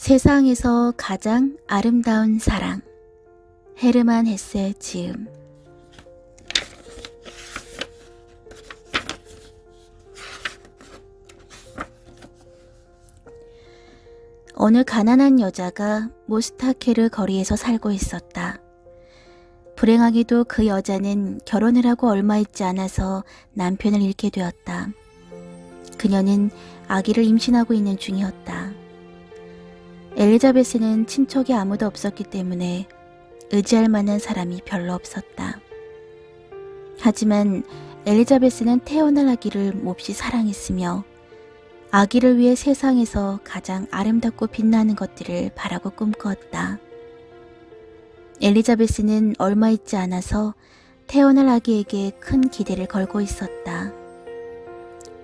세상에서 가장 아름다운 사랑. 헤르만 헤세 지음. 어느 가난한 여자가 모스타케르 거리에서 살고 있었다. 불행하게도 그 여자는 결혼을 하고 얼마 있지 않아서 남편을 잃게 되었다. 그녀는 아기를 임신하고 있는 중이었다. 엘리자베스는 친척이 아무도 없었기 때문에 의지할 만한 사람이 별로 없었다. 하지만 엘리자베스는 태어날 아기를 몹시 사랑했으며 아기를 위해 세상에서 가장 아름답고 빛나는 것들을 바라고 꿈꾸었다. 엘리자베스는 얼마 있지 않아서 태어날 아기에게 큰 기대를 걸고 있었다.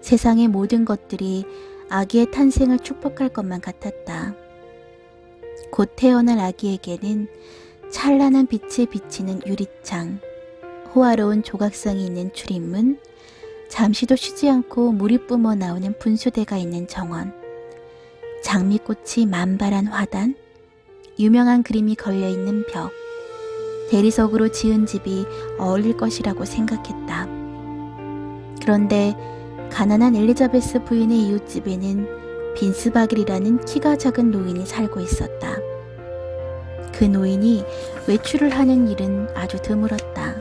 세상의 모든 것들이 아기의 탄생을 축복할 것만 같았다. 곧 태어날 아기에게는 찬란한 빛에 비치는 유리창, 호화로운 조각상이 있는 출입문, 잠시도 쉬지 않고 물이 뿜어 나오는 분수대가 있는 정원, 장미꽃이 만발한 화단, 유명한 그림이 걸려있는 벽, 대리석으로 지은 집이 어울릴 것이라고 생각했다. 그런데 가난한 엘리자베스 부인의 이웃집에는 빈스바길이라는 키가 작은 노인이 살고 있었다. 그 노인이 외출을 하는 일은 아주 드물었다.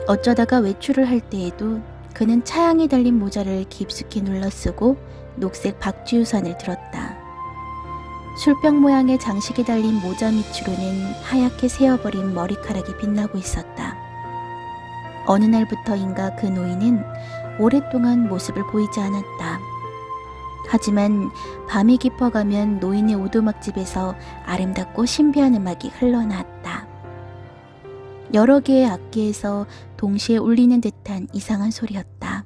어쩌다가 외출을 할 때에도 그는 차양이 달린 모자를 깊숙이 눌러 쓰고 녹색 박쥐우산을 들었다. 술병 모양의 장식이 달린 모자 밑으로는 하얗게 새어버린 머리카락이 빛나고 있었다. 어느 날부터인가 그 노인은 오랫동안 모습을 보이지 않았다. 하지만 밤이 깊어가면 노인의 오두막집에서 아름답고 신비한 음악이 흘러나왔다. 여러 개의 악기에서 동시에 울리는 듯한 이상한 소리였다.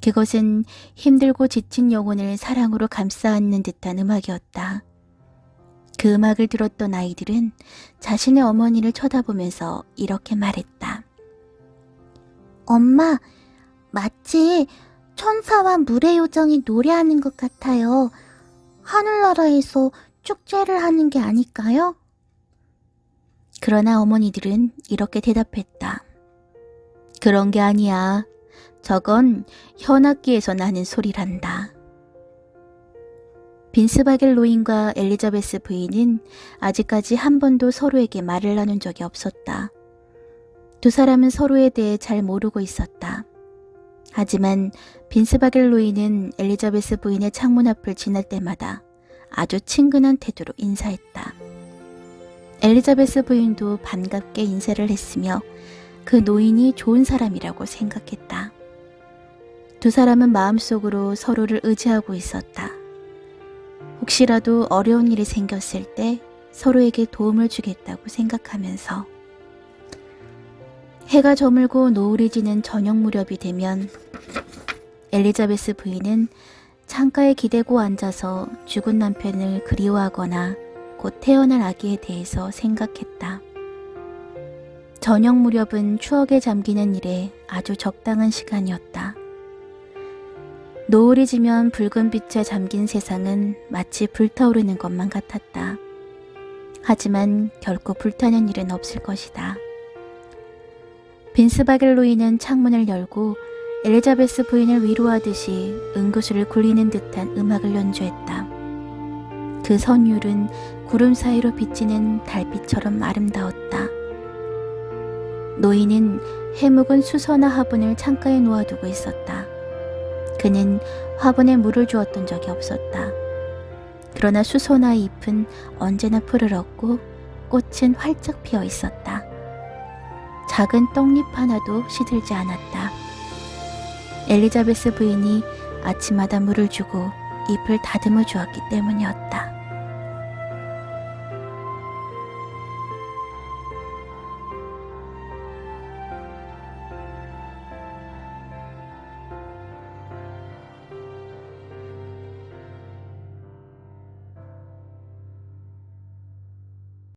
그것은 힘들고 지친 영혼을 사랑으로 감싸 안는 듯한 음악이었다. 그 음악을 들었던 아이들은 자신의 어머니를 쳐다보면서 이렇게 말했다. 엄마, 마치 천사와 물의 요정이 노래하는 것 같아요. 하늘나라에서 축제를 하는 게 아닐까요? 그러나 어머니들은 이렇게 대답했다. 그런 게 아니야. 저건 현악기에서 나는 소리란다. 빈스바겔 노인과 엘리자베스 부인은 아직까지 한 번도 서로에게 말을 나눈 적이 없었다. 두 사람은 서로에 대해 잘 모르고 있었다. 하지만 빈스바겔 노인은 엘리자베스 부인의 창문 앞을 지날 때마다 아주 친근한 태도로 인사했다. 엘리자베스 부인도 반갑게 인사를 했으며 그 노인이 좋은 사람이라고 생각했다. 두 사람은 마음속으로 서로를 의지하고 있었다. 혹시라도 어려운 일이 생겼을 때 서로에게 도움을 주겠다고 생각하면서 해가 저물고 노을이 지는 저녁 무렵이 되면 엘리자베스 부인은 창가에 기대고 앉아서 죽은 남편을 그리워하거나 곧 태어날 아기에 대해서 생각했다. 저녁 무렵은 추억에 잠기는 일에 아주 적당한 시간이었다. 노을이 지면 붉은 빛에 잠긴 세상은 마치 불타오르는 것만 같았다. 하지만 결코 불타는 일은 없을 것이다. 빈스바겔 노인은 창문을 열고 엘리자베스 부인을 위로하듯이 응구수를 굴리는 듯한 음악을 연주했다. 그 선율은 구름 사이로 비치는 달빛처럼 아름다웠다. 노인은 해묵은 수서나 화분을 창가에 놓아두고 있었다. 그는 화분에 물을 주었던 적이 없었다. 그러나 수서나 잎은 언제나 푸르렀고 꽃은 활짝 피어 있었다. 작은 떡잎 하나도 시들지 않았다. 엘리자베스 부인이 아침마다 물을 주고 잎을 다듬어 주었기 때문이었다.